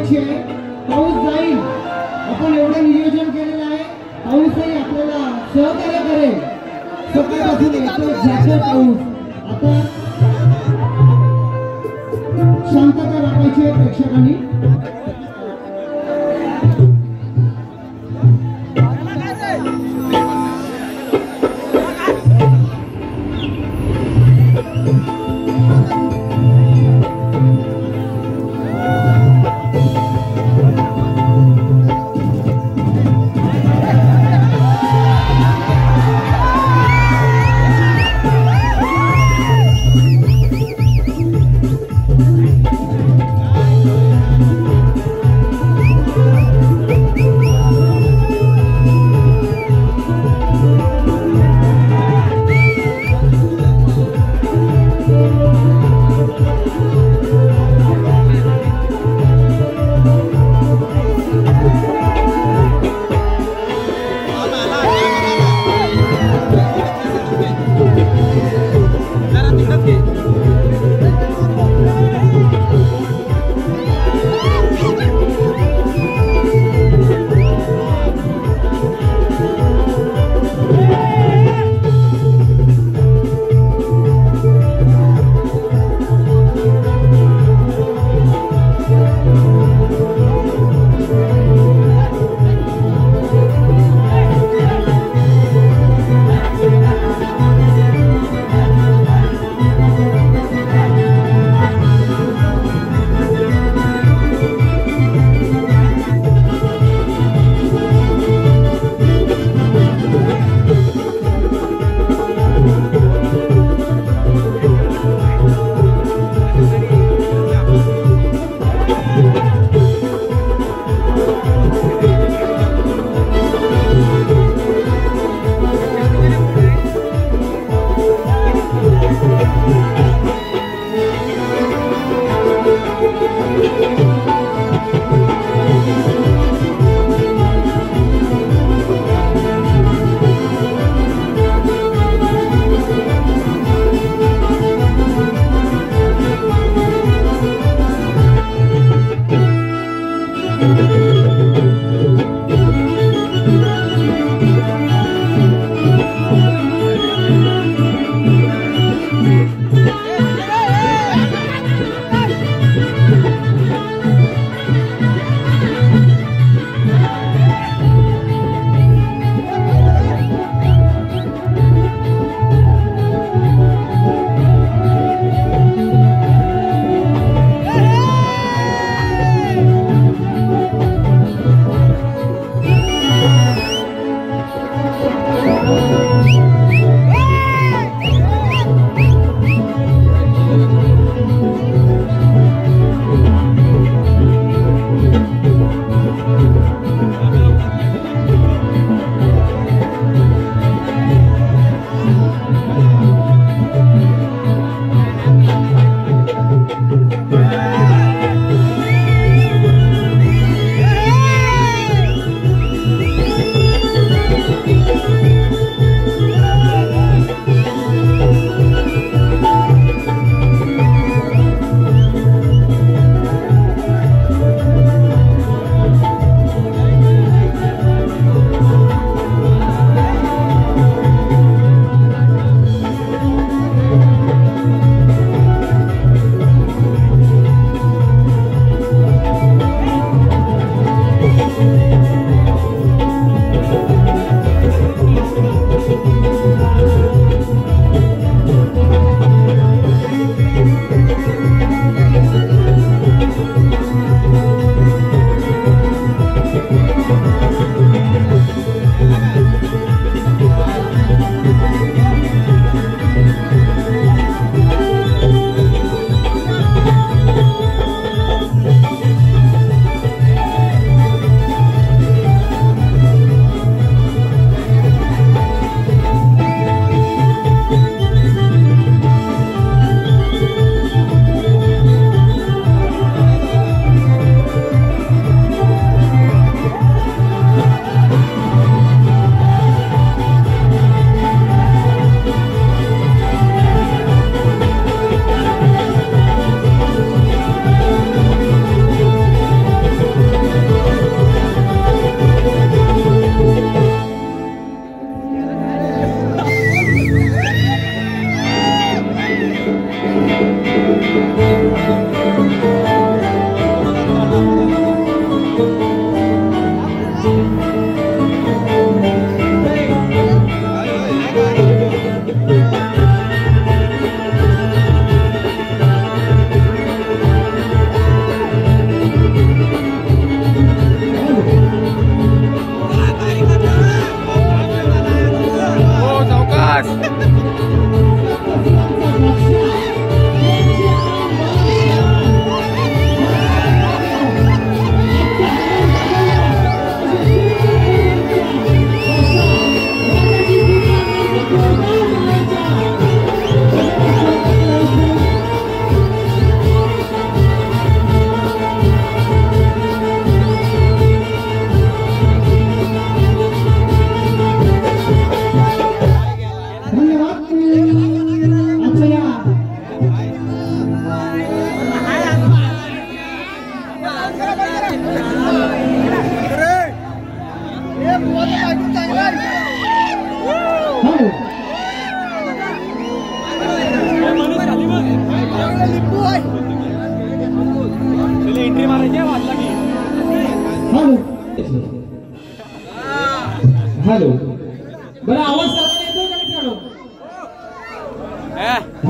करायची आहे. पाऊस जाईल, आपण एवढं नियोजन केलेलं आहे. पाऊसही आपल्याला सहकार्य करेल. सकाळपासून येतो जातो पाऊस. आता शांतता राखायची आहे प्रेक्षकांनी.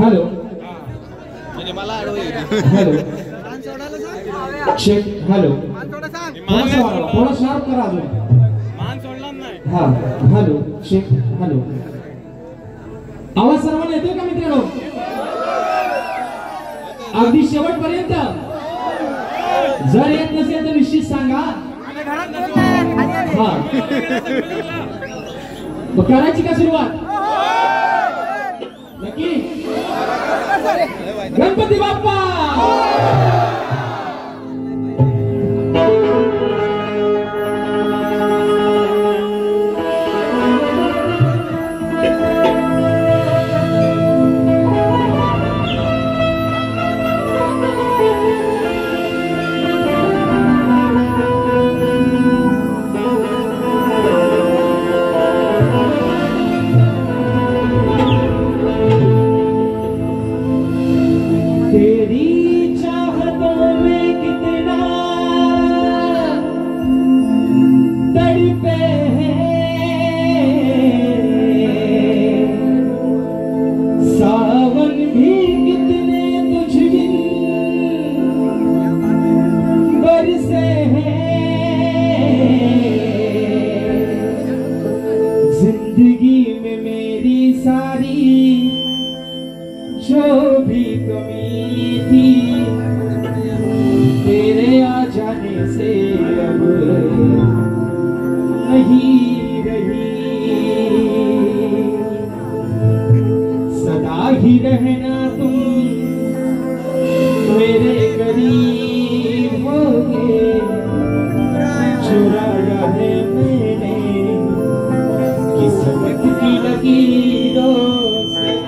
हॅलो हॅलो चेक हॅलो थोडा शार्प करा अजून हा हॅलो चेक हॅलो आवाज सर्वांना येतोय का मित्रांनो अगदी शेवटपर्यंत जर येत नसेल तर निश्चित सांगा हा करायची का सुरुवात नक्की गणपती बाप्पा जिंदगी में मेरी सारी जो भी कमी थी तेरे आ जाने से अब नहीं रही सदा ही रहना तुम मेरे करीब होगे चुराया है मैंने किस्मत की लकीरों से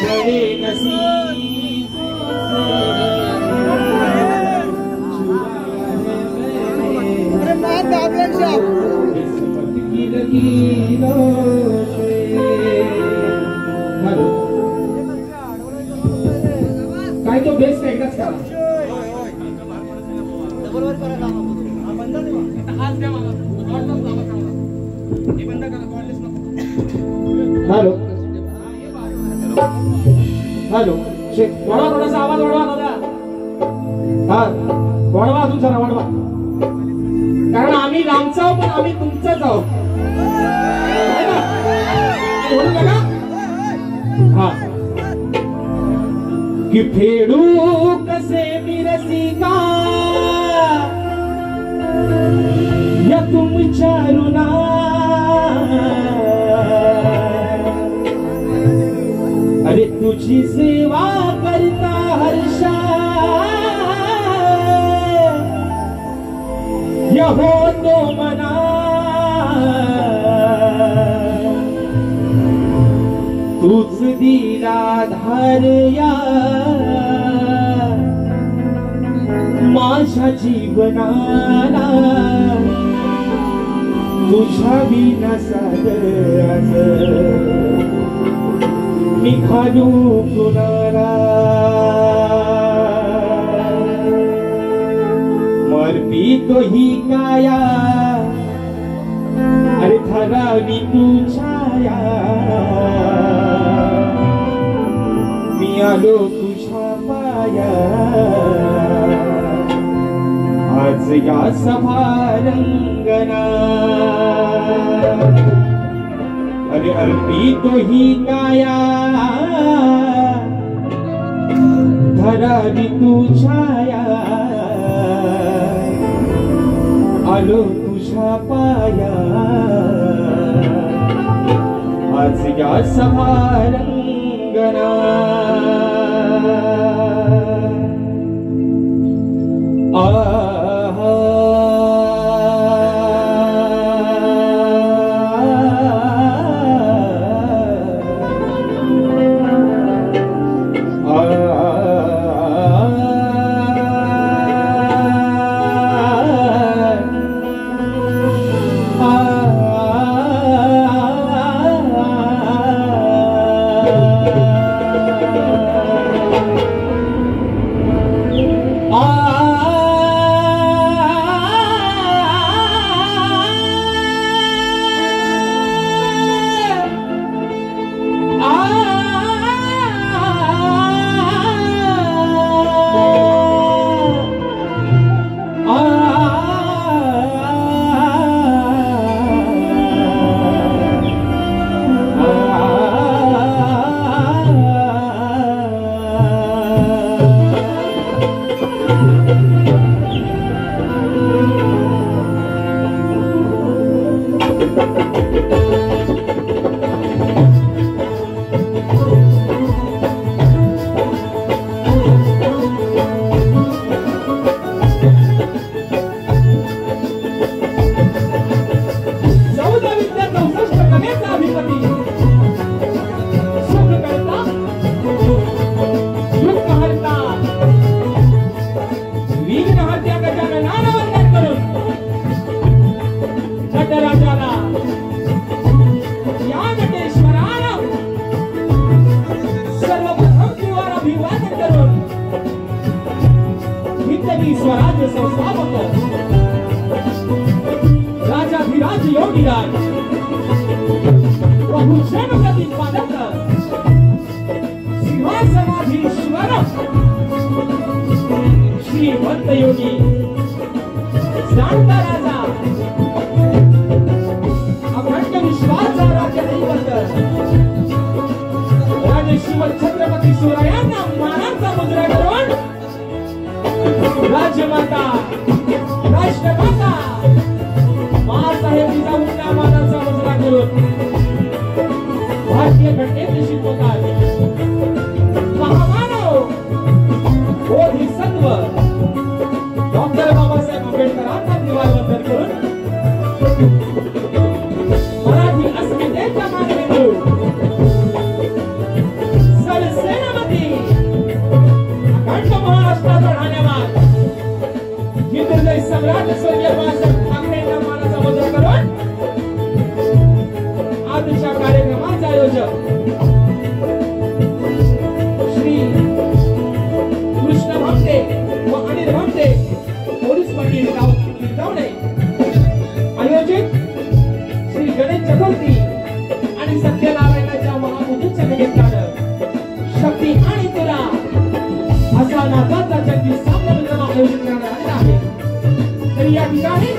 बड़े नसीबों से चुराया है मैंने किस्मत की लकीरों से हेलो काय तो बेस्ट एकदाच करा हेलो हेलो वाढवा थोडासा आवाज वाढवा दादा हा वाढवा अजून जरा वाढवा कारण आम्ही लांबचा आहोत पण आम्ही तुमचाच आहोत बोलू नका हा कि फेडू कसे मिरसिका या तुमच्या ऋणा अरे तुझी सेवा करता हर्षा या होतो मना तूच दिला धारया माझ्या जीवनाला तुझ्या विना सागर मी खालू कुणाला मरपी तो ही काया अरे ठरावी तू छाया मी आलो तुझ्या पाया आज या सभारंगना अरे अर्पी तो ही काया धरावी तू छाया आलो तुझ्या पाया आज या सभारंगना स्वराज्य संस्थापक राजाधिराज योगीराज प्रभु जन प्रतिपादक सिंहासनाधीश्वर श्रीमंत योगी जाणता राजा अखंड विश्वाचा राज्य दैवत राजश्री छत्रपती शिवरायांना मानाचा मुजरा करून राजमाता राष्ट्रमाता मासाहेब जिजाऊंना मानाचा मुजरा करून भारतीय घटनेत शिकवतात महामानव बोधिसत्व डॉक्टर बाबासाहेब आंबेडकरांचा दिवाळवंदन करून मराठी अस्मितेचा मानबिंदू सरसेनापती अखंड महाराष्ट्राचा धन्यवाद हिंदुजय सम्राट स्वर्गीय बाळासाहेब ठाकरेंना मानाचा मुजरा करून आजच्या कार्यक्रमाचे आयोजक श्री कृष्ण भामटे व अनिल भामटे पोलीस पाटील गावणे आयोजित श्री गणेश चतुर्थी आणि सत्यनारायणाच्या महापूजेच्या निमित्तानं शक्ती आणि तुला असा नादाचा जगदीश सामना आयोजित करण्यात आलेला आहे. तर या ठिकाणी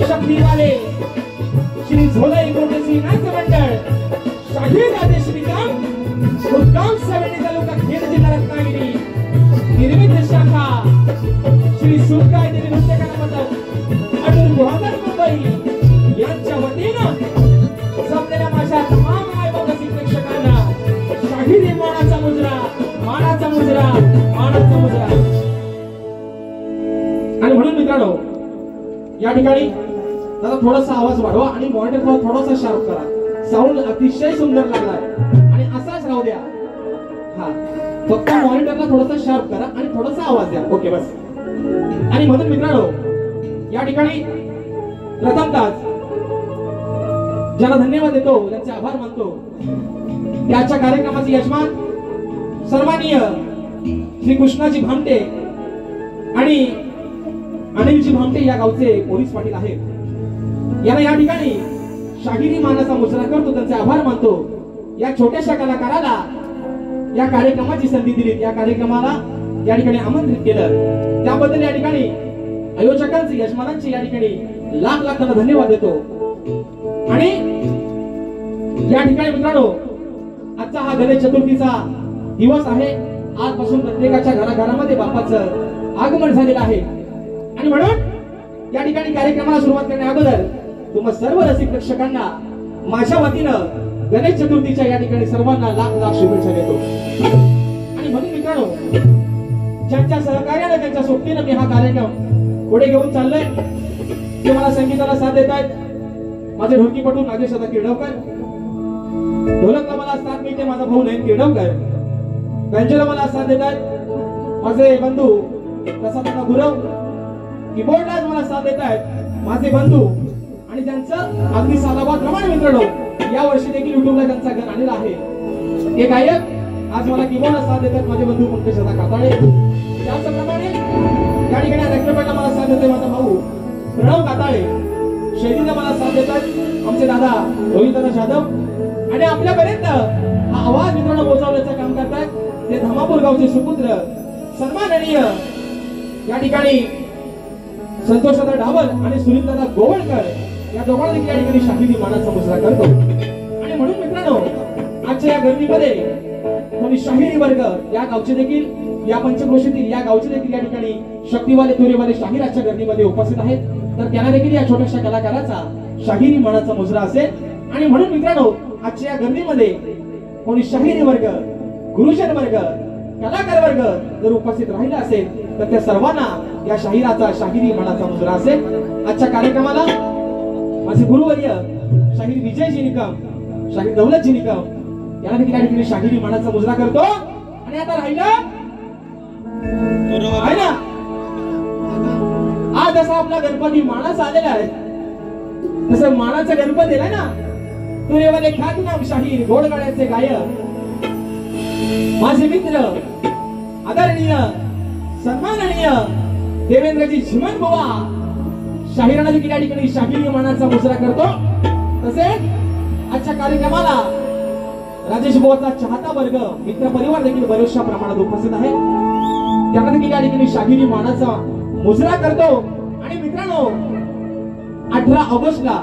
शक्तीवाले श्री झोलाई कोटेची नाट्य मंडळ शाहीर राजे श्रीराम मुक्काम सवणी तालुका खेड जिल्हा रत्नागिरी निर्मित शाखा श्री सुरकाय देवी नृत्य कला मंडळ अडूर गुहागर मुंबई यांच्या वतीनं जमलेल्या माझ्या तमाम मायबापाची प्रेक्षकांना शाहीर मानाचा मुजरा मानाचा मुजरा मानाचा मुजरा. आणि म्हणून मित्रांनो या ठिकाणी जरा थोडासा आवाज वाढवा आणि मॉनिटर थोडासा शार्प करा. साऊंड अतिशय सुंदर लागलाय आणि असाच राहू द्या. हा फक्त मॉनिटरला थोडासा शार्प करा आणि थोडासा आवाज द्या. ओके बस. आणि म्हणून मित्रांनो या ठिकाणी प्रथमतः ज्याला धन्यवाद देतो त्यांचे आभार मानतो त्याच्या कार्यक्रमाचे यजमान सन्माननीय श्री कृष्णाजी भामटे आणि अनिलजी भामटे या गावचे पोलीस पाटील आहेत. यांना या ठिकाणी शाहिरी मानाचा मुजरा करतो त्यांचे आभार मानतो. या छोट्याशा कलाकाराला या कार्यक्रमाची संधी दिली या कार्यक्रमाला या ठिकाणी आमंत्रित केलं त्याबद्दल या ठिकाणी आयोजकांचे यजमानांचे या ठिकाणी लाख लाख धन्यवाद देतो. आणि या ठिकाणी मित्रांनो आजचा हा गणेश चतुर्थीचा दिवस आहे. आजपासून प्रत्येकाच्या घराघरामध्ये बाप्पाचं आगमन झालेलं आहे. आणि म्हणून या ठिकाणी कार्यक्रमाला सुरुवात करण्या अगोदर तुम्हा सर्व रसिक प्रेक्षकांना माझ्या वतीनं गणेश चतुर्थीच्या या ठिकाणी सर्वांना लाख लाख शुभेच्छा देतो. आणि म्हणून मित्रांनो ज्यांच्या सहकार्याने त्यांच्या सोबतीनं मी हा कार्यक्रम पुढे घेऊन चाललोय ते मला संगीताला साथ देत आहेत. माझे ढोलकीपटू नागेश दादा किर्डवकर, ढोलकला मला साथ मिळते माझा भाऊ नयन किर्डवकर, बँजोला मला साथ देत आहेत माझे बंधू प्रसाद गुरव, कीबोर्डला मला साथ देत आहेत माझे बंधू आणि ज्यांचं अगदी सालाबाद प्रमाणे मित्रांनो या वर्षी देखील युट्यूबला त्यांचा गाणं आलेला आहे. हे गायक आज मला कीबोर्डला साथ देतात माझे बंधू पंकज दादा काताळे. त्याचप्रमाणे या ठिकाणी रॅक्टरपॅडला मला साथ देते माझा भाऊ प्रणव काताळे, शैलीला मला साथ देतात आमचे दादा रोहितदादा जाधव आणि आपल्यापर्यंत हा आवाज मित्रांनो पोहोचवण्याचं काम करतात ते धामापूर गावचे सुपुत्र सन्माननीय या ठिकाणी संतोषदादा डावल आणि सुनीलदादा गोवळकर या दोघांना देखील या ठिकाणी शाहिरी मानाचा मुजरा करतो. आणि म्हणून मित्रांनो आजच्या या गर्दीमध्ये कोणी शाहिरी वर्ग या गावचे देखील या पंचक्रोशीतील या गावचे देखील या ठिकाणी शक्तीवाले तुरेवाले शाहीर आजच्या गर्दीमध्ये उपस्थित आहेत. तर त्यांना देखील या छोट्याशा कलाकाराचा शाहिरी मानाचा मुजरा असेल। आणि म्हणून मित्रांनो, आजच्या या गर्दीमध्ये कोणी शाहिरी वर्ग, गुरुजन वर्ग, कलाकार वर्ग जर उपस्थित राहिला असेल तर त्या सर्वांना या शाहिराचा, शाहिरी मानाचा मुजरा असेल। आजच्या कार्यक्रमाला माझे गुरुवर्य शाहीर विजयजी निकम, शाहीर दौलतजी निकम याला देखील या ठिकाणी शाहिरी मानाचा मुजरा करतो। आणि आता राहिलं आहे ना, आज असा आपला गणपती मानाचा आलेला आहे, तसं मानाचा गणपती आहे ना, तुरेवाले ख्यातनाम शाहीर, घोडगाड्याचे गायक, माझे मित्र, आदरणीय, सन्माननीय देवेंद्रजी झिमन बुवा शाहिरांना देखील या ठिकाणी शाहिरी मानाचा मुजरा करतो। तसेच आजच्या कार्यक्रमाला राजेश बुवाचा चाहता वर्ग, मित्र परिवार देखील बऱ्याचशा प्रमाणात उपस्थित आहे, त्यांना देखील या ठिकाणी शाहिरी मानाचा मुजरा करतो। आणि मित्रांनो, 18 ऑगस्टला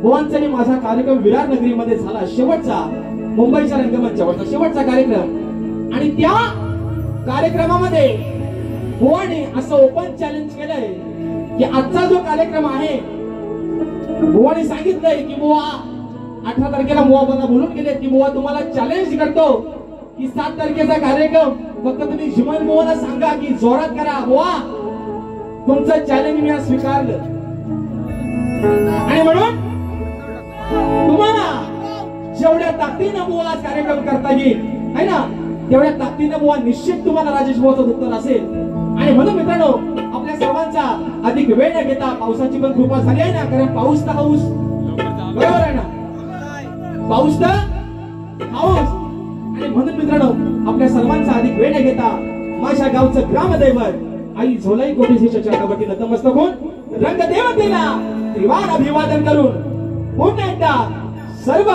बुवांचा आणि माझा कार्यक्रम विरार नगरीमध्ये झाला, शेवटचा मुंबईच्या रंगमंचावरचा शेवटचा कार्यक्रम। आणि त्या कार्यक्रमामध्ये बुवाने असं ओपन चॅलेंज केलंय की आजचा जो कार्यक्रम आहे, बुवाने सांगितलंय की बुवा 18 तारखेला बुवा मला बोलून गेले की बुवा तुम्हाला चॅलेंज करतो की 7 तारखेचा कार्यक्रम फक्त तुम्ही झिमन बुवाला सांगा की जोरात करा, बुवा तुमचं चॅलेंज मी स्वीकारलं। आणि म्हणून तुम्हाला जेवढ्या ताकदीनं बुवा आज कार्यक्रम करता येईल है ना, तेवढ्या ताकदीनं बुवा निश्चित तुम्हाला राजेश बुवाचं उत्तर असेल। आणि म्हणून मित्रांनो, आपल्या सर्वांचा अधिक वेळ न घेता, पावसाची पण कृपा झाली आहे ना, कारण पाऊस तर हाऊस, बरोबर आहे ना, पाऊस तर हाऊस। आणि म्हणून मित्रांनो, आपल्या सर्वांचा अधिक वेळ न घेता माझ्या गावचं ग्रामदैवत आई झोलाई कोटेशीच्या चरणावरती नतमस्तक होऊन रंगदेवतेला त्रिवार अभिवादन करून पुन्हा एकदा सर्व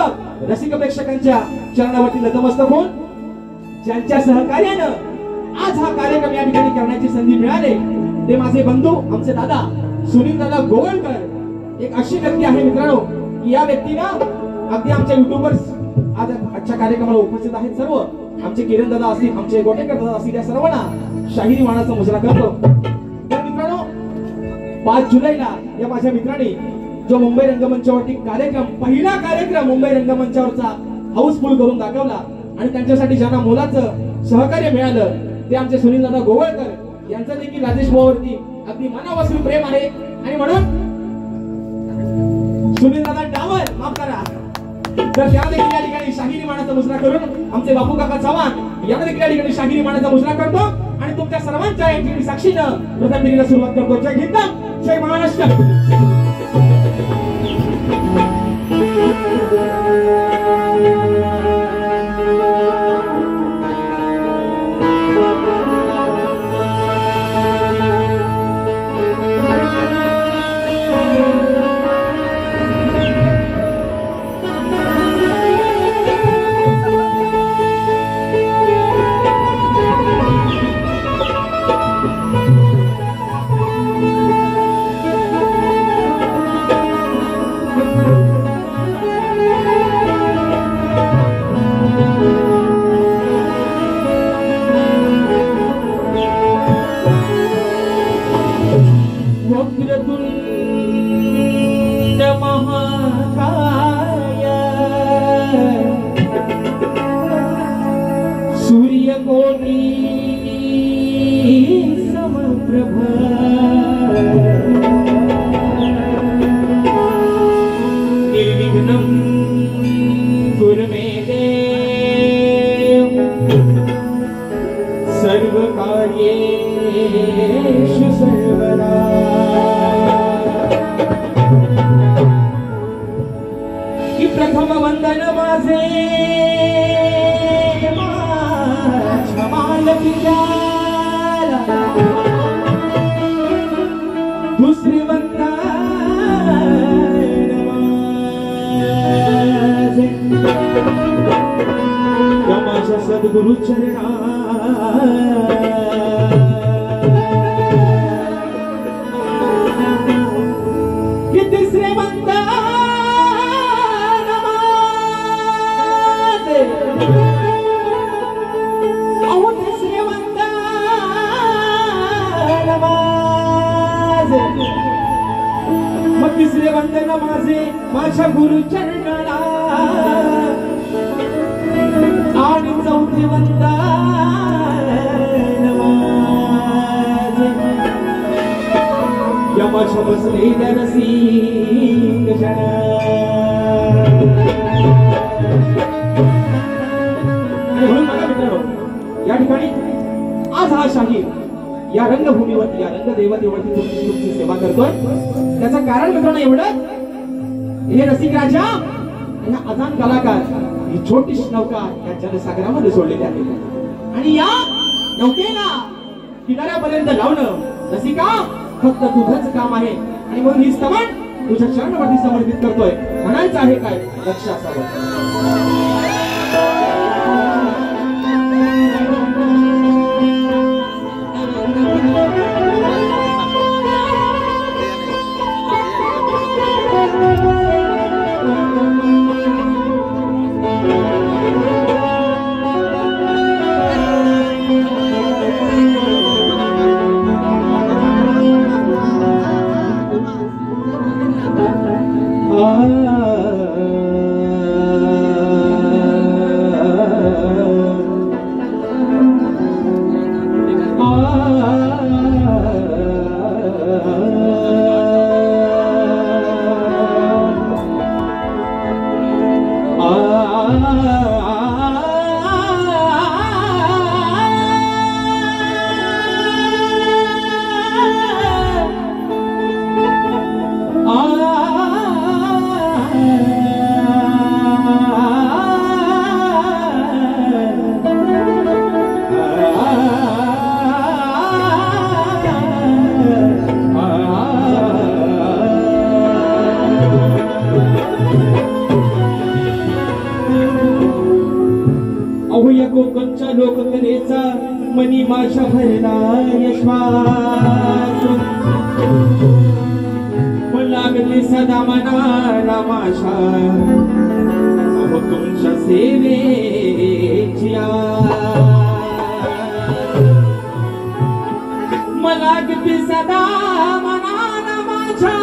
रसिक प्रेक्षकांच्या चरणावरती नतमस्तक होऊन ज्यांच्या सहकार्यानं आज हा कार्यक्रम या ठिकाणी करण्याची संधी मिळाली ते माझे बंधू, आमचे दादा सुनील दादा गोवळकर। एक अशी व्यक्ती आहे मित्रांनो की या व्यक्तीनं अगदी आमच्या युट्यूबर्स आज आजच्या कार्यक्रमाला उपस्थित आहेत सर्व, आमचे किरण दादा असतील, आमचे गोटेकर दादा असतील, या सर्वांना शाहिरी मानाचा मुजरा करतो। तर मित्रांनो, 5 जुलैला या माझ्या मित्रांनी जो मुंबई रंगमंचावरती कार्यक्रम, पहिला कार्यक्रम मुंबई रंगमंचावरचा हाऊसफुल करून दाखवला आणि त्यांच्यासाठी ज्यांना मोलाचं सहकार्य मिळालं ते आमचे सुनील दादा गोवळकर यांचं देखील राजेश भाऊवरती अगदी मनापासून प्रेम आहे। आणि म्हणून सुनील दादा डावर माफ करा, तर त्या देखील या ठिकाणी शाहिरी मानाचा मुजरा करून आमचे बापू काका चव्हाण यांना देखील या ठिकाणी शाहिरी मानाचा मुजरा करतो। आणि तुमच्या सर्वांच्या या ठिकाणी साक्षीनं प्रथम दिनीला सुरुवात करतो। जय हिंद, जय महाराष्ट्र। सद्गुरु चरणा तिसरे वंदन नमाज, अहो तिसरे वंदन नमाज, मग तिसरे वंदन नमाजे माझ्या गुरुचरणाला आणि चौथे वंदन माझे या माझ्या बसलेल्या रसिक जना। या ठिकाणी आज हा शाहीर या रंगभूमीवरती या रंगदेवतेवरती तुमची सेवा करतोय। त्याचं कारण मित्रांनो एवढं, हे रसिक राजा या अजान कलाकार ही छोटीशी नौका या जनसागरामध्ये सोडलेली आहे आणि या नौकेला किनाऱ्यापर्यंत लावणं रसिका फक्त तुझंच काम आहे आणि म्हणून ही स्तवन तुझ्या चरणावरती समर्पित करतोय। म्हणायचं आहे काय रक्षा सावध। कोकणच्या लोककलेचा मनी माझ्या भरला यशवास लागते सदा मनाला माझ्या अहो तुमच्या सेवेची मला लागते सदा मनाला माझ्या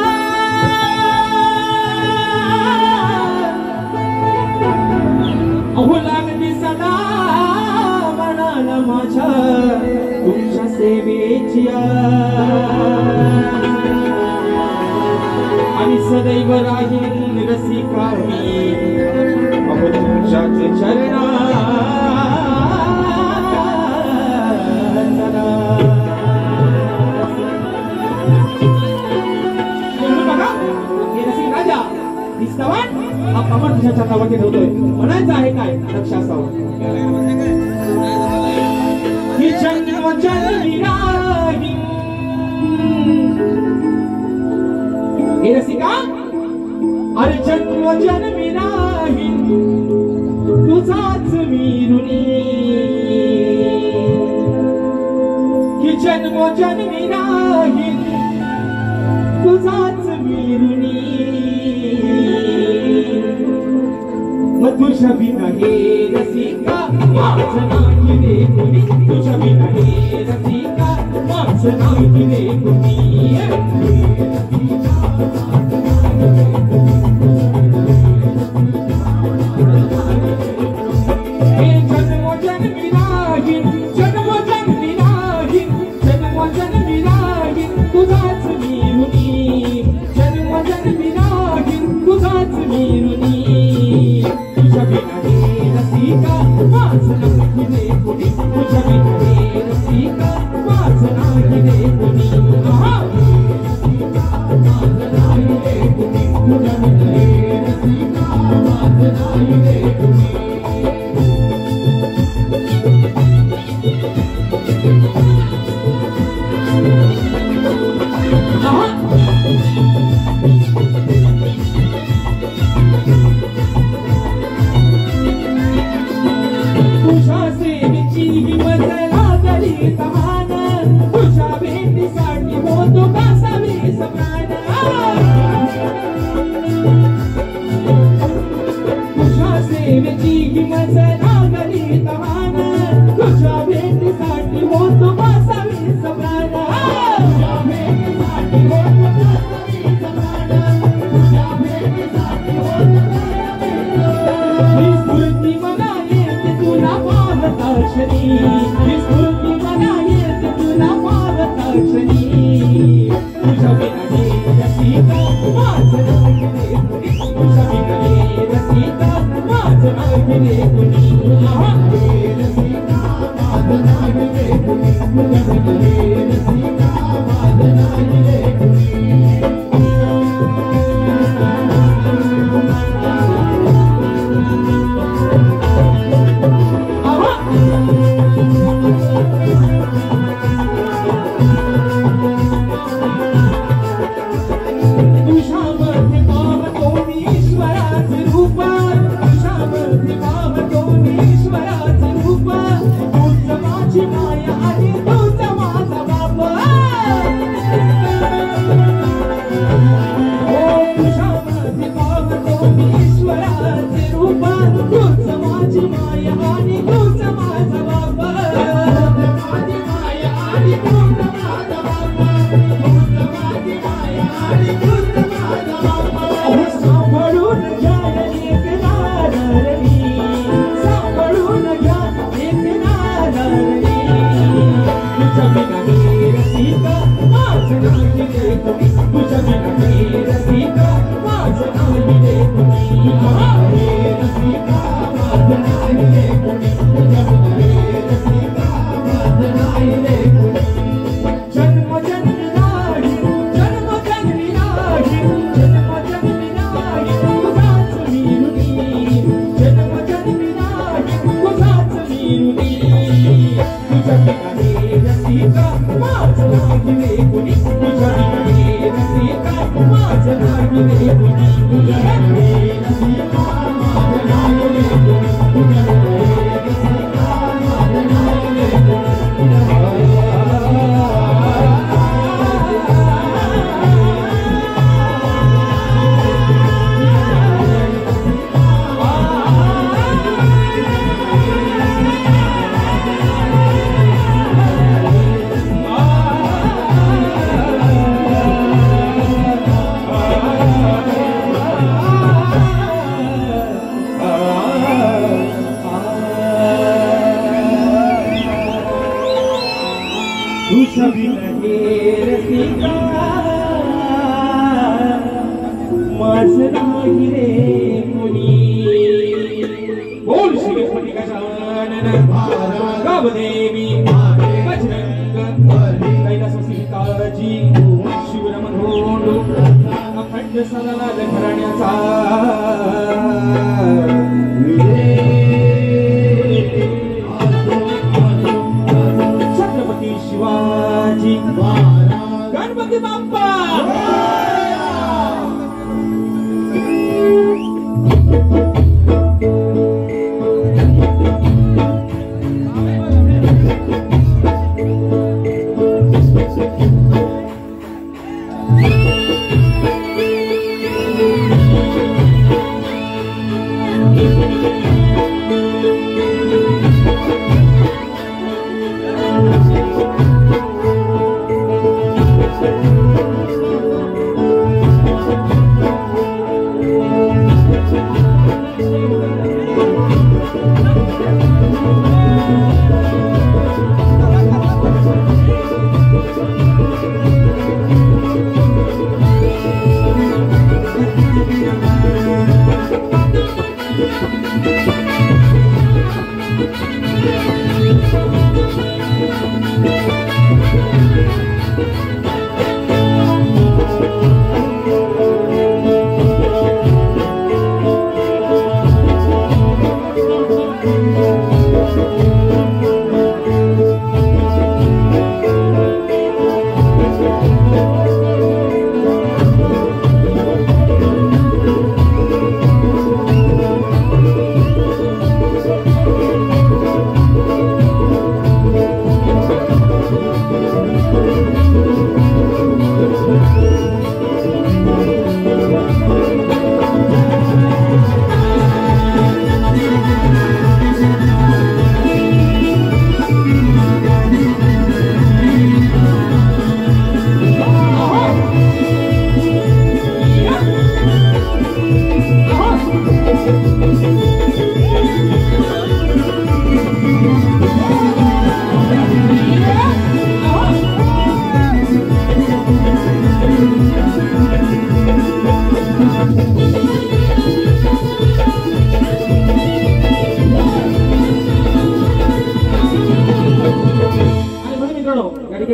अहो लागते सदा मनाला माझ्या तुमच्या सेवेची आणि सदैव राहील रसिका मी अहो तुमच्याच चरणात। बघा हे रसिक राजा ही स्तवन हा कमर तुझ्या छतावरती ठेवतोय। म्हणायचं आहे काय रक्षा सावध। ही जन्म जन्मी राहील हे रसिका अरे जन्म जन्मी राहील तुझाच मी ऋणी ही जन्म जन्मी राहील तुझाच मी ऋणी मग तुझ्या बिना हे रसिका माझं नाही रे कुणी तुझ्या बिना हे रसिका माझं नाही रे कुणी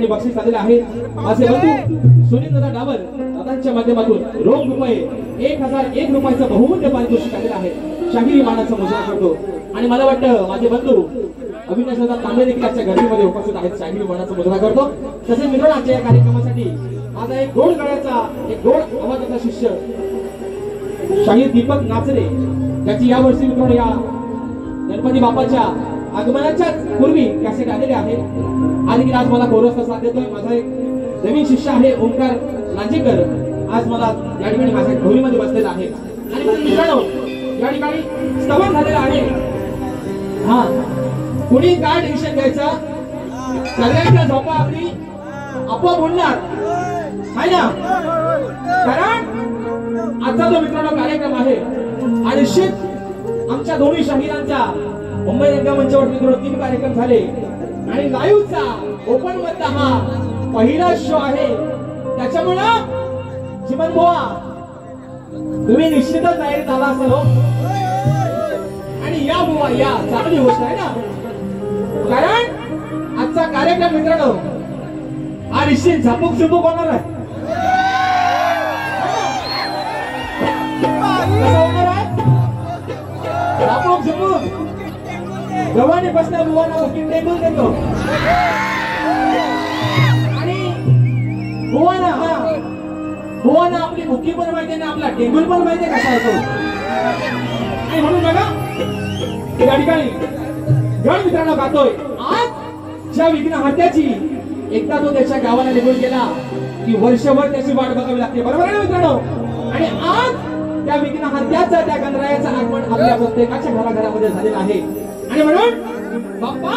ठिकाणी बक्षीस आलेले आहे. माझे बंधू सुनीलदादा डाबर दादांच्या माध्यमातून रोख रुपये 1001 रुपयाचं बहुमूल्य पारितोषिक आलेलं आहे. शाहिरी मानाचा मुजरा करतो. आणि मला वाटतं माझे बंधू अविनाश दादा तांबे देखील आजच्या गर्दीमध्ये उपस्थित आहेत. शाहिरी मानाचा मुजरा करतो. तसेच मित्रांनो आजच्या या कार्यक्रमासाठी माझा एक गोड गळ्याचा एक गोड आवाजाचा शिष्य शाहीर दीपक नाचरे ज्याची या वर्षी मित्रांनो या गणपती बाप्पाच्या आगमनाच्या पूर्वी कॅसेट आलेले आहे. आणि आज मला कोरसचा साथ देतोय माझा एक नवीन शिष्य आहे ओंकार लांजेकर. आज मला या ठिकाणी माझ्या ढोलीमध्ये बसलेला आहे. आणि मित्रांनो या ठिकाणी स्तवन झालेला आहे. हा कुणी काय टेन्शन घ्यायचं सगळ्यांच्या झोपा आपली आपोआप बोलणार आहे ना. कारण आजचा जो मित्रांनो कार्यक्रम आहे आणि निश्चित आमच्या दोन्ही शाहिरांचा मुंबई रंगमंचावर मित्रांनो 3 कार्यक्रम झाले आणि लाईव्हचा ओपन मधला हा पहिला शो आहे. त्याच्यामुळं चिमन बुवा तुम्ही निश्चितच तयारी झाला असेल हो. आणि या बुवा या चांगली गोष्ट आहे ना. कारण आजचा कार्यक्रम मित्रांनो हा निश्चित झापूक झुपूक होणार आहे. झापूक झुपूक गव्हाणी बसल्या बुवांना बुकिंग टेबल देतो. आणि बुवांना आपली बुकी पण माहिती आणि आपला टेबल पण माहिती कसा आहे तो. आणि म्हणून बघा या ठिकाणी गण मित्रांनो गातोय आज ज्या विघ्नहर्त्याची एकदा तो त्याच्या गावाला निघून गेला की वर्षभर त्याची वाट बघावी लागते. बरोबर आहे ना मित्रांनो. आणि आज त्या विघ्नहर्त्याचा त्या गणरायाचं आगमन आपल्या प्रत्येकाच्या घराघरामध्ये झालेलं आहे. आणि म्हणून बाप्पा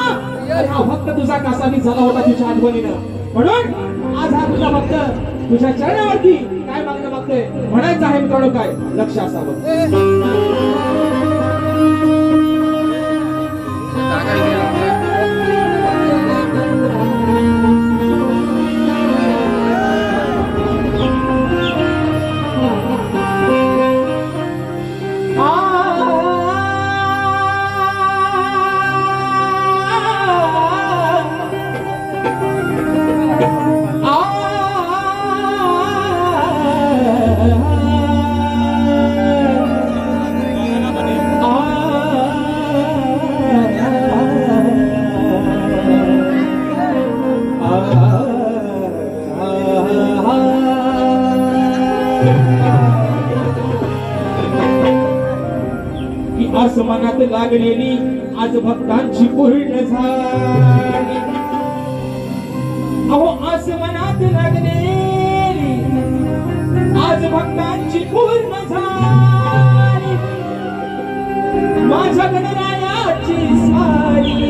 हा भक्त तुझा कासावीस झाला होता तुझ्या आठवणीनं. म्हणून आज हा तुझा भक्त तुझ्या चरणावरती काय मागणं मागतोय म्हणायचं आहे मित्रांनो. काय लक्ष असावं. आसमानात लागलेली आज भक्तांची पूर्ण झाली. अहो आसमानात लागलेली आज भक्तांची पूर्ण झाली. माझ्या गणरायाची सारी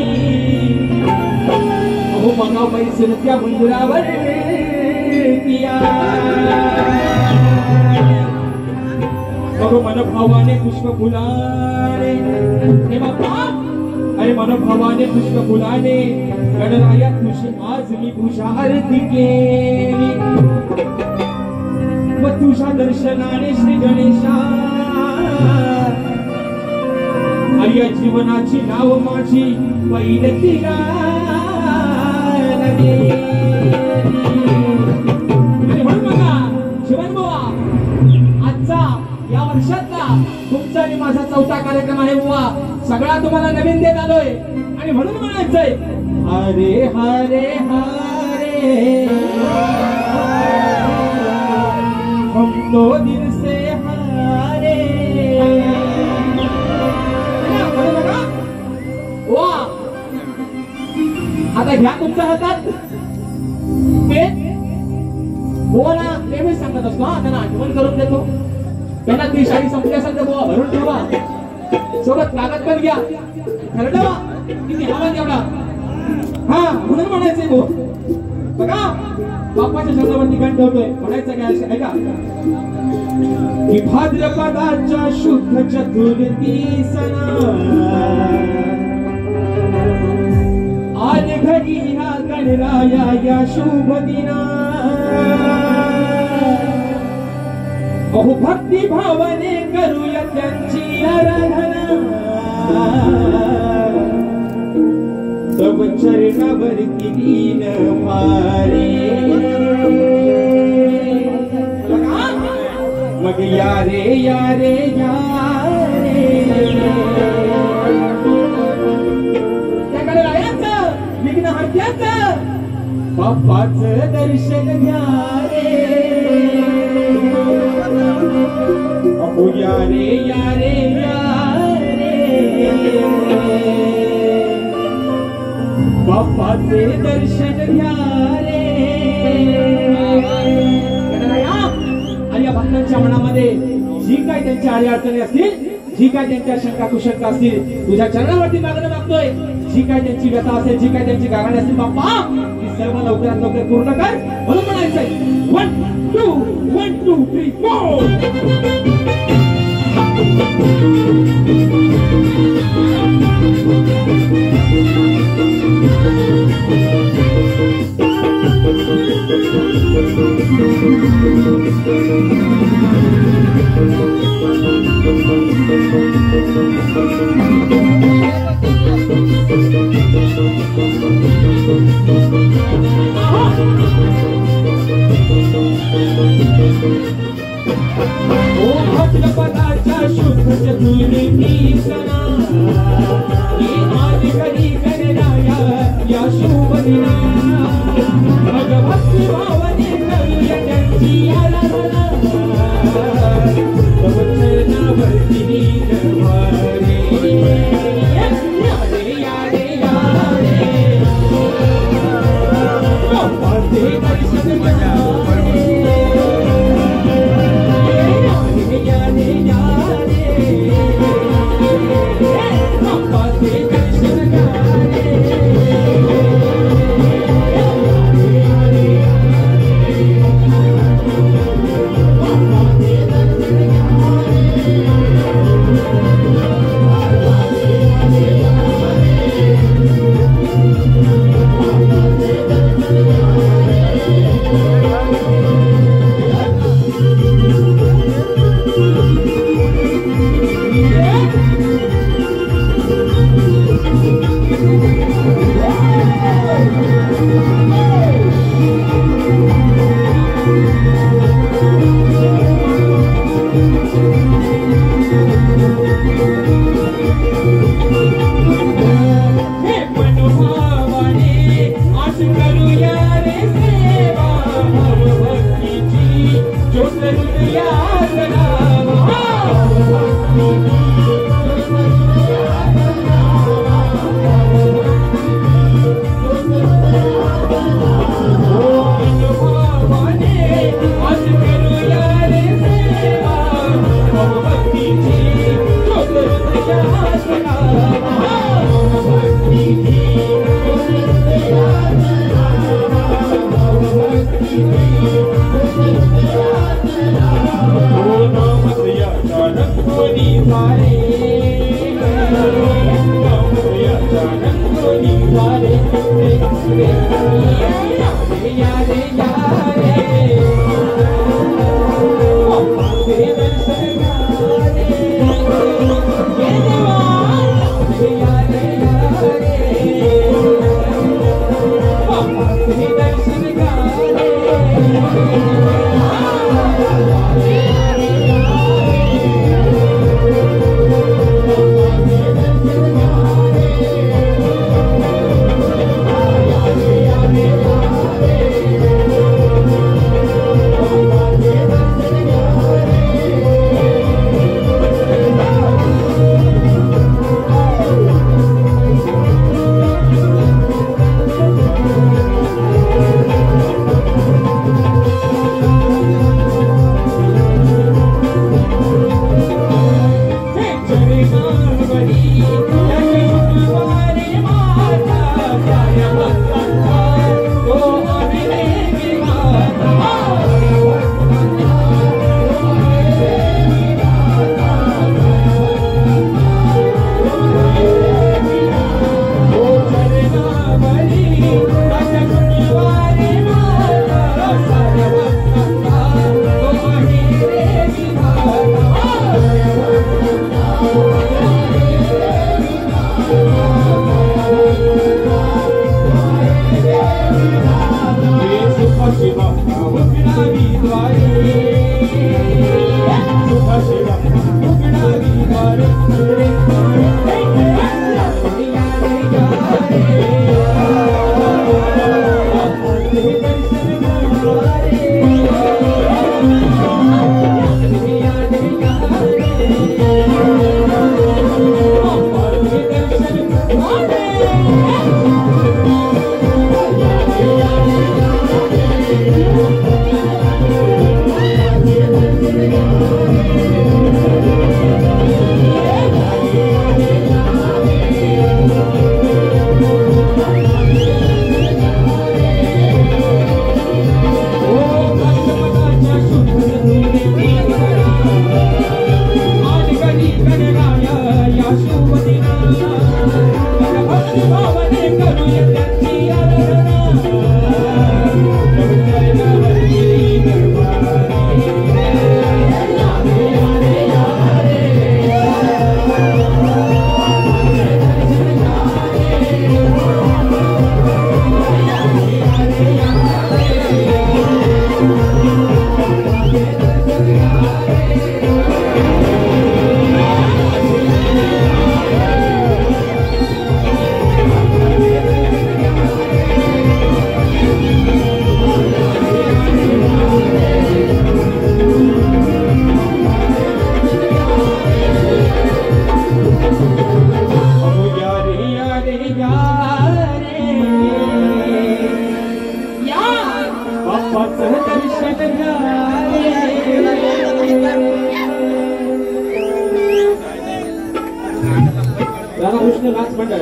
अहो मगा मैसूर त्या मंदिरावर मनोभावाने पुष्प फुलाने हे बाप्पा अरे मनोभावाने पुष्प फुलाने गणराया तुझी आज मी पूजा आरती केली. मग तुझ्या दर्शनाने श्री गणेशा अरे जीवनाची नाव माझी पहिली आणि म्हणून बघा जीवन बुवा आजचा या वर्षातला तुमचा आणि माझा 4था कार्यक्रम आहे बुवा. सगळा तुम्हाला नवीन देत आलोय आणि म्हणून म्हणायचंय हरे हरे हरे हम तो दिल से हारे. वा आता घ्या तुमच्या हातात बुवाला नेहमी सांगत असतो. हा त्यांना आठवण करून देतो. त्यांना ती शाही संपली असेल तर बुवा भरून ठेवा. सोबत कागद पण घ्या ठरवा किती हवा तेवढा. हा म्हणून म्हणायचंय बुवा बघा बाप्पाच्या शब्दावरती गाणं ठेवतोय. म्हणायचं काय ऐका की भाद्रपदाच्या शुद्ध चतुर्थी सणा आज घरी ह्या गणराया या शुभ दिना अहो भक्ती भावाने करूया त्यांची आराधना. तव चरणावरती दिन फारे मग यारे यारे यारे त्याकडे रायाचं विघ्न हत्याचं बाप्पाचं दर्शन घ्या रे अहो यारे यारे यारे बाप्पाचे दर्शन घ्या रे आणि या भक्तांच्या मनामध्ये जी काय त्यांच्या अडचणी असतील जी काय त्यांच्या शंका कुशंका असतील तुझ्या चरणावरती मागणं मागतोय जी काय त्यांची व्यथा असेल जी काय त्यांची गागणी असतील बाप्पा ती सर्व लवकरात लवकर पूर्ण कर म्हणून म्हणायचंय 1 2 1 2 3 पदाच्या शुद्ध चतुर्थी सणा आज कधी करणाया या शुभ दिना भगवती भावने करूया त्यांची आराधना तव चरणावरती निर्भरे यारे यारे यारे बाप्पाचे दर्शन घ्या राधाकृष्ण नाच मंडळ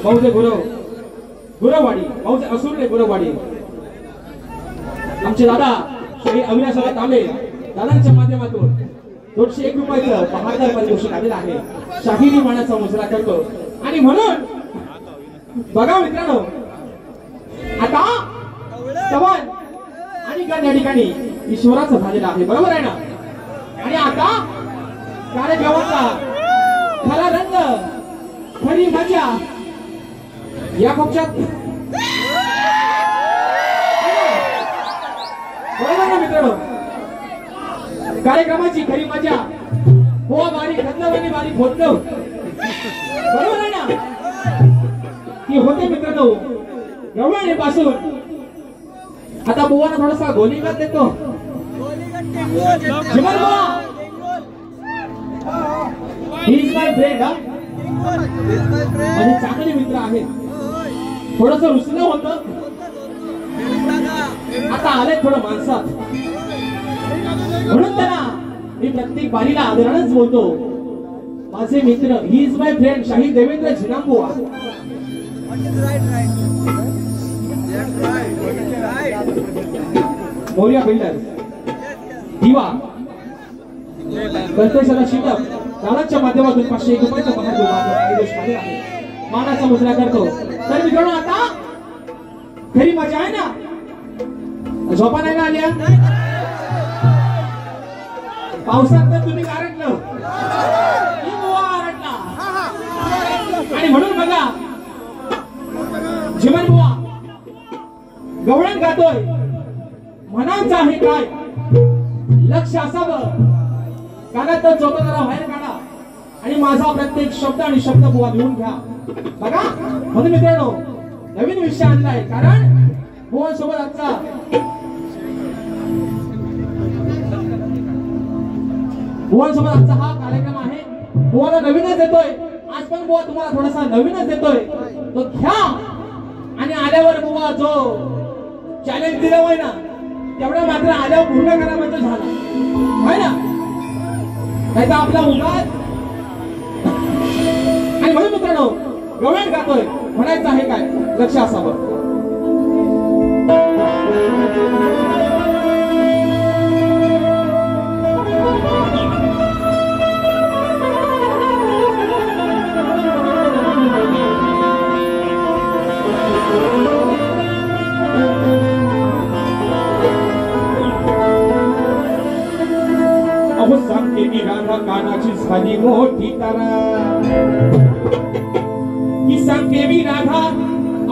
मौजे गुरववाडी मौजे असुर्ले गुरववाडी आमचे दादा श्री अविनाश तांबे दादांच्या माध्यमातून 201 रुपयाचं बहादर पारितोषिक आलेलं आहे. शाहिरी मानाचा मुजरा करतो आणि म्हणून बघा मित्रांनो आता सवन आणि गण या ठिकाणी ईश्वराचं झालेलं आहे, बरोबर आहे ना. आणि आता कार्यक्रमाचा खरा रंग खरी मजा या पक्षात बरोबर ना मित्रांनो. कार्यक्रमाची खरी मजा हो बारी खंदवणी बारी फोडलो बरोबर आहे ना ती होते मित्रांनो गवळणी पासून. आता बुवाना थोडासा गोलीगत देतो. जिमल बुवा ही इज माय फ्रेंड. माझे चांगले मित्र आहेत. थोडस रुसलं होतं आता आले थोडं माणसात म्हणून त्यांना मी प्रत्येक बारीला आदरानेच बोलतो माझे मित्र. ही इज माय फ्रेंड शाहीर देवेंद्र झिनांबुवा. मोर्या बिल्डर्स दिवा कल्पेशला शिटप दादांच्या माध्यमातून 501 रुपयाचा बहादूर मानाचा मुजरा करतो. तर मित्रांनो आता खरी मजा आहे ना. झोपा नाही ना आल्या पावसात तर तुम्ही गारटलं आणि म्हणून बघा जीवन बुवा गवळण गातोय म्हणायचं आहे काय लक्ष असावं कानात झोपणारा बाहेर काढा आणि माझा प्रत्येक शब्द आणि शब्द बुवा लिहून घ्या. बघा म्हणून मित्रांनो नवीन विषय आणलाय कारण बुवा सोबत आजचा बुवांसोबत आजचा हा कार्यक्रम आहे. बुवाला नवीनच देतोय आज पण बुवा तुम्हाला थोडासा नवीनच देतोय तो घ्या. आणि आल्यावर बुवा जो चॅलेंज दिलं होय ना तेवढं मात्र आल्यावर पूर्ण करा म्हणजे झालं होय ना. नाही तर आपला उगाच आणि म्हणून मित्रांनो गवळण गातोय म्हणायचं आहे काय लक्ष असावं. सांगते मी राधा कानाची झाली मोठी तारा ही सांगते मी राधा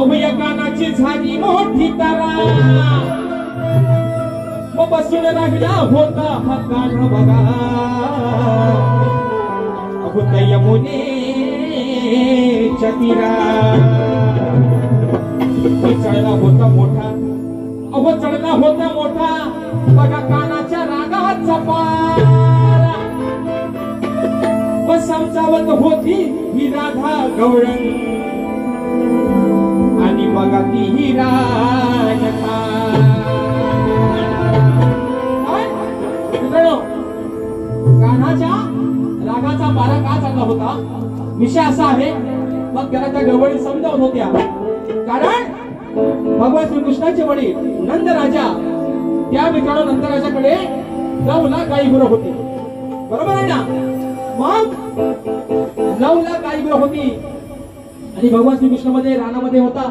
अवया कानाची झाली मोठी तारा. मग बसून राहिला होता हा कान बघा होत यमुनेच्या तीरा चढला होता मोठा अहो चढला होता मोठा बघा कानाच्या रागाचा पारा समजावत होती ही राधा गवळण आणि बघा ती ही राजता कान्हाच्या रागाचा पारा का चढला होता विषय असा आहे मग त्याला त्या गवळी समजावत होत्या कारण भगवान श्रीकृष्णाचे वडील नंद राजा त्या मित्रांनो नंद राजाकडे 9 लाख गाई गुरं होती बरोबर आहे ना मग 9 लाख गाई गुरं होती आणि भगवान श्रीकृष्ण मध्ये रानामध्ये होता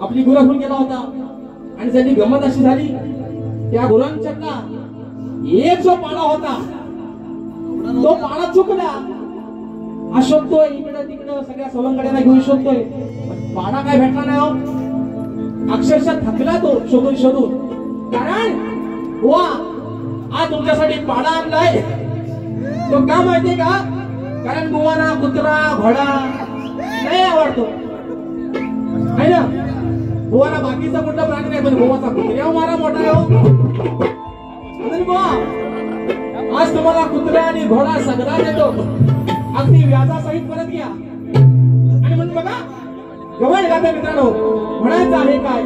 आपली गुरं घेऊन गेला होता आणि त्याची गंमत अशी झाली त्या गुरांच्यातला एक जो पाडा होता तो पाडा चुकला हा शोधतोय इकडं तिकडं सगळ्या सवंगड्यांना घेऊन शोधतोय पाडा काय भेटला नाही हो अक्षरशः थकला तो शोधून शोधून कारण वा आज तुमच्यासाठी पाडा आणलाय तो का माहितीये का कारण बुवाना कुत्रा घोडा नाही आवडतो आहे ना बुवाना बाकीचा मोठा प्राणी नाही पण बुवाचा कुत्र्या मारा मोठा आहे हो बुवा आज तुम्हाला कुत्रा आणि घोडा सगळा देतो अगदी व्याजासहित परत घ्या आणि म्हणून बघा गवळ गाता मित्रांनो म्हणायचं आहे काय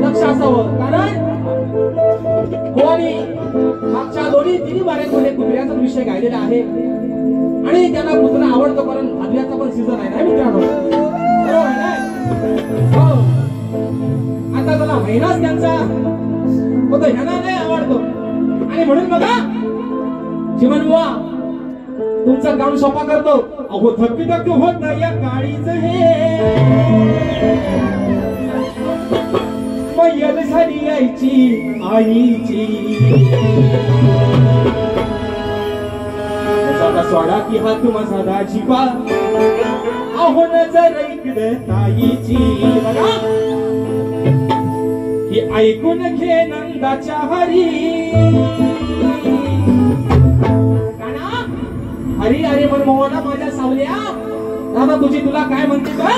लक्ष असावं कारण कोणी मागच्या 2-3 वाऱ्यांमध्ये कुत्र्याचा विषय गायलेला आहे आणि त्यांना कुत्रा आवडतो कारण भादव्याचा पण सीझन आहे ना मित्रांनो हो आता त्याला महिनाच त्यांचा होतो ह्यांना नाही आवडतो आणि म्हणून बघा जीवन बुवा तुमचं काम सोपा करतो अहो थक्की थक्की होत नाही या काळीच हे मैयल झाली यायची आईची साधा स्वाडा की हात माझा दाजीबा अहो नजर इकडे ताईची बघा ही ऐकून घे नंदाच्या हरी हरी अरे मन मोहना माझ्या सावल्या दादा तुझी तुला काय म्हणते का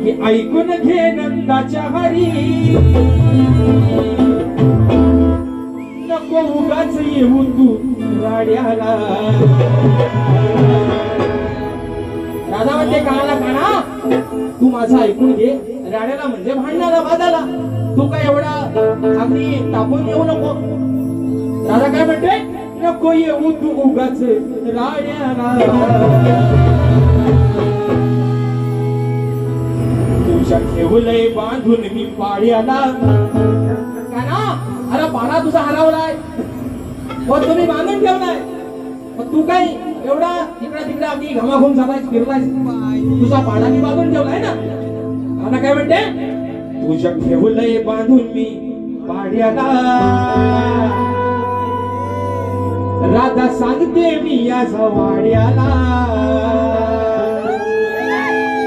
की ऐकून घे नंदाच्या हरी नको उगाच येऊ तू राड्याला राधा म्हणते कानाला काना तू माझं ऐकून घे राड्याला म्हणजे भांडणाला वादाला तू काय एवढा अगदी तापून येऊ नको राधा काय म्हणते नको येऊ तू उगाच राड्याला तुझ्या ठेवलंय बांधून मी पाड्याला काना अरे पाडा तुझा हरवलाय मग तुम्ही बांधून ठेवलाय मग तू काय एवढा इकडे तिकडे अगदी घमाघूम झालाय फिरलाय तुझा पाडा मी बांधून ठेवलाय ना आता काय म्हणते तुझ्या ठेवलंय बांधून मी पाड्याला राधा सांगते मी या वाड्याला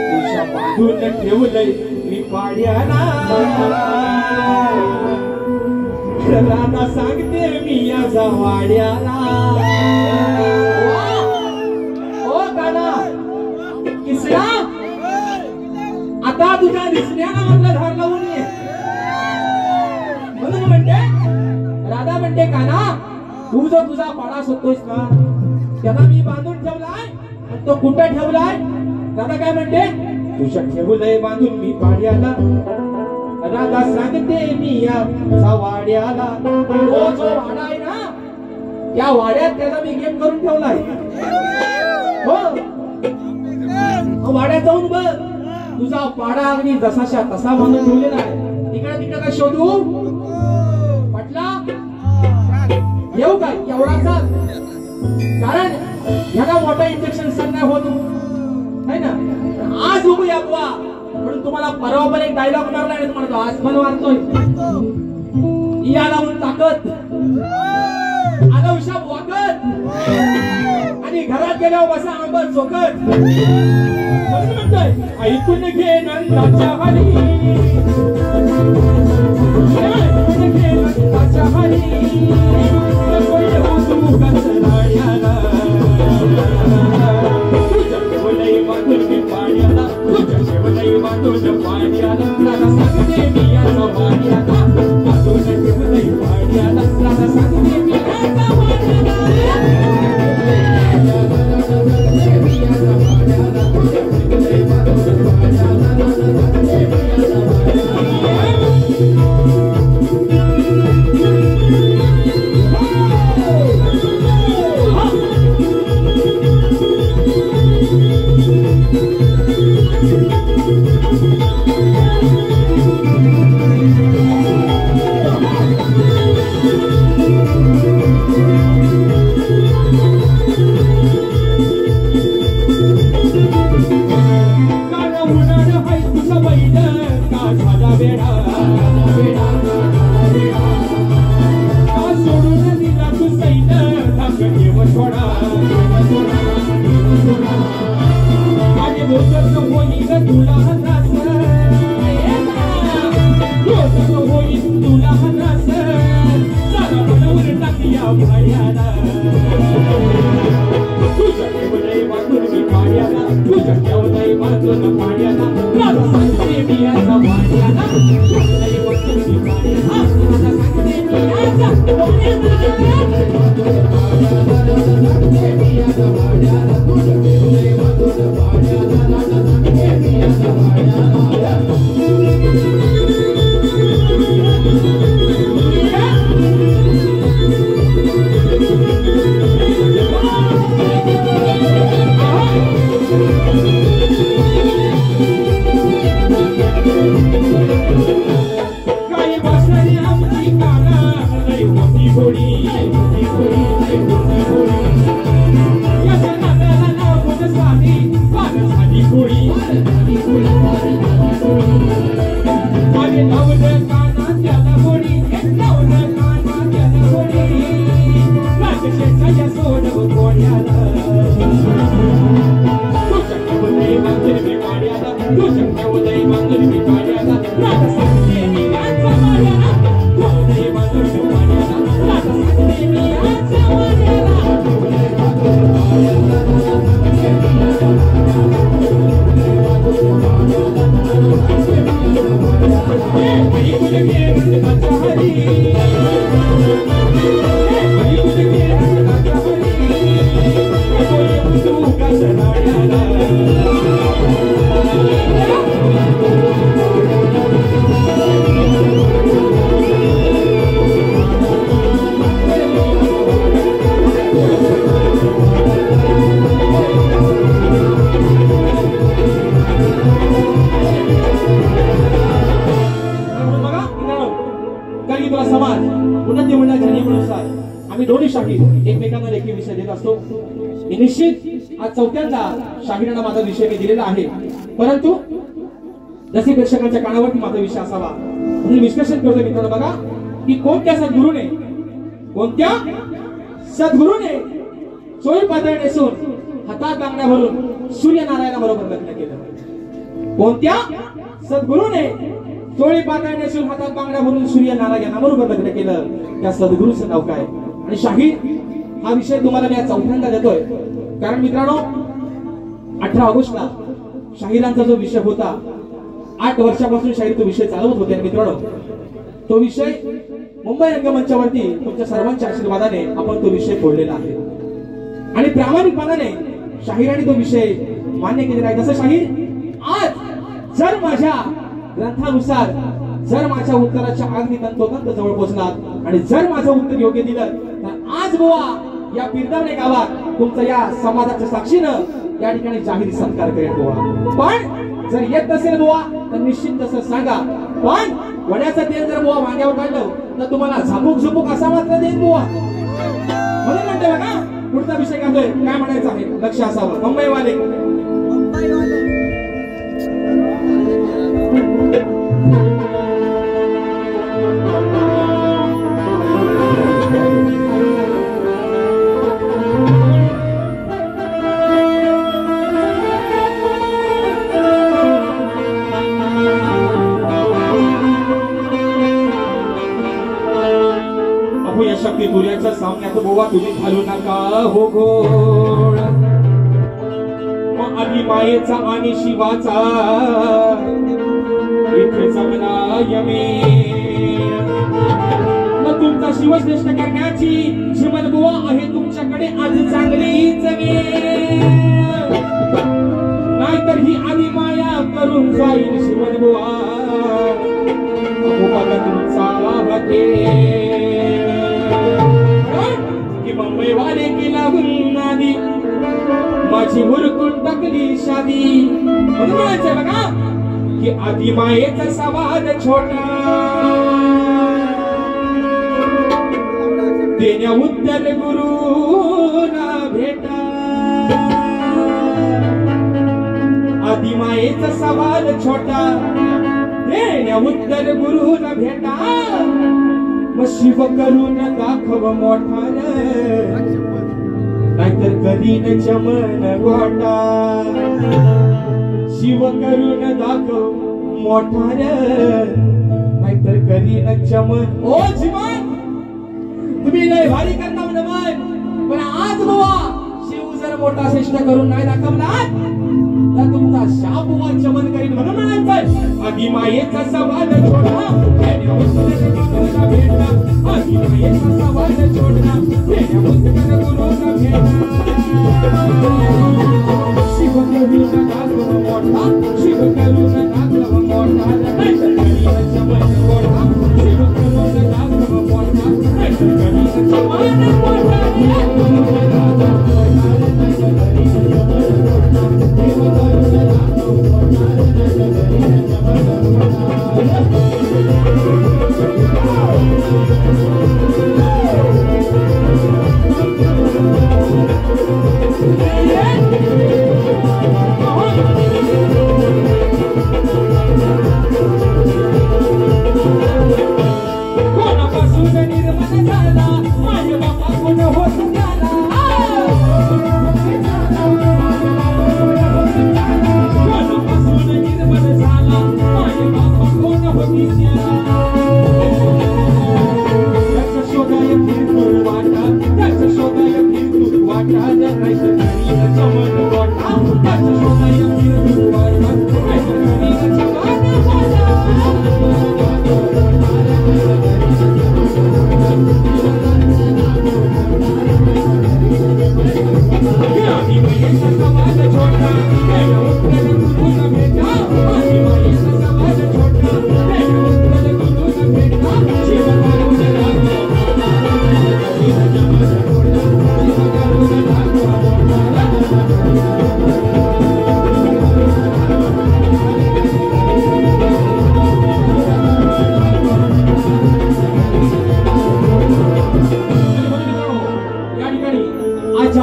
तुझ्या बांधून ठेवलंय मी पाड्याला राधा सांगते मी या वाड्याला ओ गाना किसना आता तुझ्या दिसण्याला म्हटलं धार लावून ये म्हणून म्हणते राधा म्हणते काना तू जो तुझा पाडा शोधतोयस ना त्याला मी बांधून ठेवलाय तो कुठे ठेवलाय दादा काय म्हणते तुझ्या ठेवलंय बांधून मी पाड्याला राधा सांगते मी या वाड्याला तो जो वाडा आहे ना या वाड्यात त्याला मी गेम करून ठेवलाय हो वाड्यात जाऊन बघ तुझा पाडा अगदी जसाशा तसा बांधून ठेवलेला आहे तिकडे तिकडे काय शोधू म्हटला येऊ काय एवढाचा कारण ह्याला मोठा इंजेक्शन सण नाही होत है ना आज बघूया बुवा म्हणून तुम्हाला परवा पण एक डायलॉग मारला आणि तुम्हाला आज पण मारतोय या लावून ताकद आला विषाप वाकत आणि घरात गेल्यावर बसा आंबट चोकत म्हणतोय ऐकून घे नंदाच्या हरी ऐकून घे नंदाच्या हरी नको येऊ तू कचराड्याला तुला रस रोज होईल तुला रस सारा मनवर टाकिया भाड्याला तुझ्या केवलय वाचून मी पाड्याला तुझ्या केवलय वाचून पाड्याला माझा सांगते मी याचा भाड्याला केवलय वाचून मी पाड्याला माझा सांगते मी याचा आम्ही दोन्ही शाहीर एकमेकांना लेखी विषय देत असतो. निश्चित आज चौथ्यांदा शाहिरांना माझा विषय मी दिलेला आहे, परंतु जसे प्रेक्षकांच्या कानावरती माझा विषय असावा म्हणून विश्लेषण करतो मित्रांनो. बघा की कोणत्या सद्गुरूने चोळी पातळ नेसून हातात बांगड्या भरून सूर्यनारायणाबरोबर लग्न केलं. कोणत्या सद्गुरूने चोळी पातळ नेसून हातात बांगड्या भरून सूर्यनारायणाबरोबर लग्न केलं, त्या सद्गुरूचं नाव काय? आणि शाहीर हा विषय तुम्हाला मी आज चौथ्यांदा देतोय, कारण मित्रांनो 18 ऑगस्टला शाहिरांचा जो विषय होता, 8 वर्षापासून शाहीर तो विषय चालवत होते. मित्रांनो तो विषय मुंबई रंगमंचावरती तुमच्या सर्वांच्या आशीर्वादाने आपण तो विषय फोडलेला आहे आणि प्रामाणिकपणाने शाहिरांनी तो विषय मान्य केलेला आहे. जसं शाहीर आज जर माझ्या ग्रंथानुसार जर माझ्या उत्तराच्या अगदी तंतोतंत जवळ पोहोचलात आणि जर माझं उत्तर योग्य दिलं तर आज बुवा या पिरदावणे गावात तुमचं या समाजाच्या साक्षीनं या ठिकाणी जाहीर सत्कार करेल बुवा. पण जर येत नसेल बुवा तर निश्चित तसं सांगा, पण वड्याचं तेल जर बुवा वांग्यावर काढलं तर तुम्हाला झापूक झुपूक असा मात्र देईल बुवा. म्हणून म्हणते बघा पुढचा विषय काय म्हणायचा आहे लक्ष असावं. मुंबईवाले शक्ती तुर्याच्या सामन्यात बोवा तुम्ही घालू नका हो घोड. मग आधी मायेचा आणि शिवाचा इथे जमला यमी. मग तुमचा शिवश्रेष्ठ करण्याची श्रीमंत बुवा आहे तुमच्याकडे आज चांगली जमीन, नाहीतर ही आधी माया करून जाईल श्रीमंत बुवा तुमचा मुंबई वाले केला गुन्हादी माझी हुरकून टाकली शादी. म्हणून म्हणायचं बघा की आधी मायेचा सवाल छोटा देण्या उत्तर गुरुना भेटा. आधी मायेचा सवाल छोटा देण्या उत्तर गुरुना भेटा. मग शिव करून दाखव मोठान नाहीतर कधी न जमन गोटा. शिव करून दाखव मोठा रे नाहीतर करीन चमन ओ जीवन तुम्ही लय भारी करता नमन पण आज बुवा शिव जर मोठा श्रेष्ठ करून नाही दाखवला तर तुमचा शाप बुवा चमन करीन म्हणून म्हणायचं आधी मायेचा सवाल छोडा त्याने उचलून भेटला आधी मायेचा सवाल छोडा त्याने उचलून गुरुचा भेटला शिव करून दाखव मोठा शिव करून दाखव मोठा नाहीतर करीन चमन मोठा शिव करून दाखव मोठा नाहीतर करीन चमन मोठा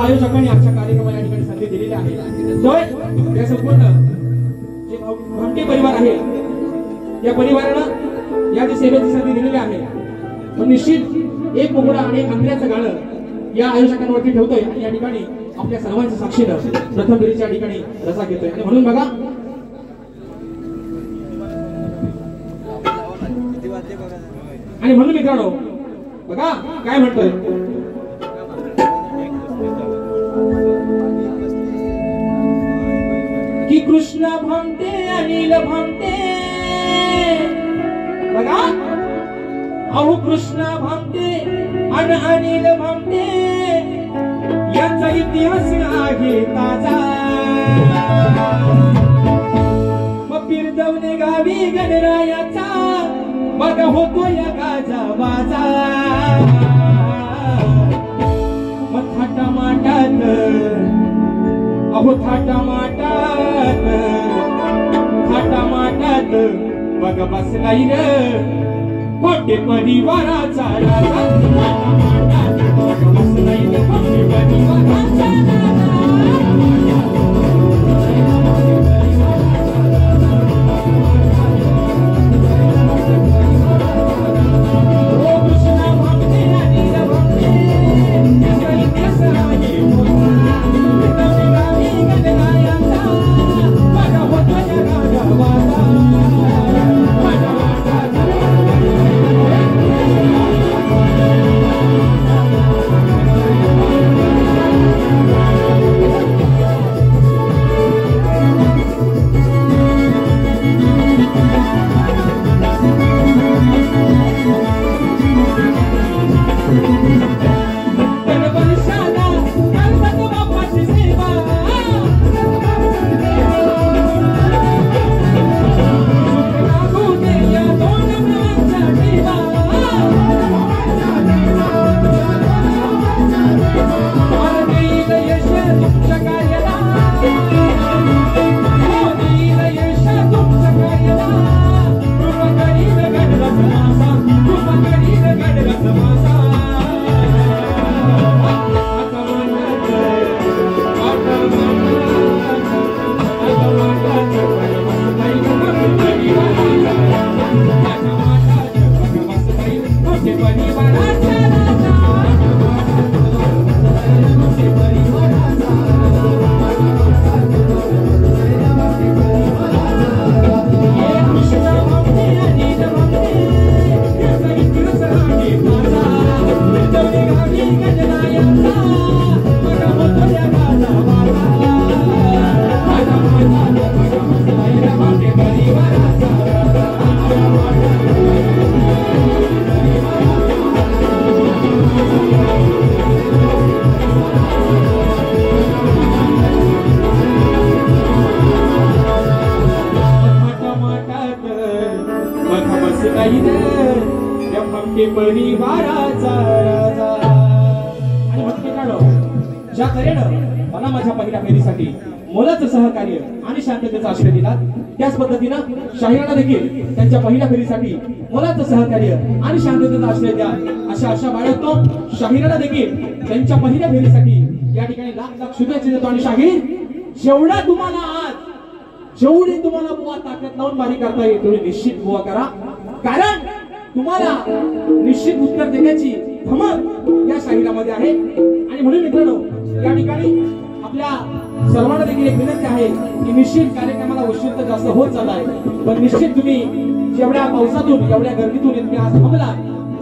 आयोजकांनी आजच्या कार्यक्रमाला या ठिकाणी संधी दिलेली आहे तर या संपूर्ण जे भामटे परिवार आहे या परिवारानं या जी सेवेची संधी दिलेली आहे तर निश्चित एक मुगडा आणि एक अंतऱ्याचं गाणं या आयोजकांवरती ठेवतोय आणि या ठिकाणी आपल्या सर्वांच्या साक्षीनं प्रथम फेरीच्या ठिकाणी रसा घेतोय आणि म्हणून बघा आणि म्हणून मित्रांनो बघा काय म्हणतोय की कृष्ण भामटे अनिल भामटे बघा अहो कृष्ण भामटे आणि अनिल भामटे याचा इतिहास आहे ताजा मग बिरदवणे गावी गणरायाचा बघा होतो या गाजा बाजा मग थाटा माटात अहो थाटा माटात बघ बसलाई रे मोठे परिवाराचा राजा थाटा माटात बघ बसलाई रे मोठे परिवाराचा मी परिवाराचा राजा. आणि मग मित्रांनो, ज्या तऱ्हेनं मला माझ्या पहिल्या फेरीसाठी मोलाचं सहकार्य आणि शांततेचा आश्रय दिला, त्याच पद्धतीनं शाहिरांना देखील त्यांच्या पहिल्या फेरीसाठी मोलाचं सहकार्य आणि शांततेचा आश्रय द्या अशा आशा बाळगतो. शाहिरांना देखील त्यांच्या पहिल्या फेरीसाठी या ठिकाणी लाख लाख शुभेच्छा देतो. आणि शाहीर, जेवढा तुम्हाला आज जेवढी तुम्हाला बुवा ताकद लावून बारी करता येईल तेवढी निश्चित बुवा करा, कारण तुम्हाला निश्चित उत्तर देण्याची धमक या शाहिरामध्ये आहे. आणि म्हणून मित्रांनो, या ठिकाणी आपल्या सर्वांना देखील एक विनंती आहे की निश्चित कार्यक्रमाला उशीर तर जास्त होत चालला आहे, पण निश्चित तुम्ही जेवढ्या पावसातून एवढ्या गर्दीतून तुम्ही आज थांबला,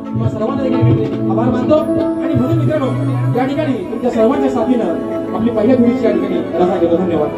तुम्हा सर्वांना देखील आभार मानतो. आणि म्हणून मित्रांनो, या ठिकाणी तुमच्या सर्वांच्या साथीनं आपली पहिल्या फेरीची या ठिकाणी रजा घेतो. धन्यवाद.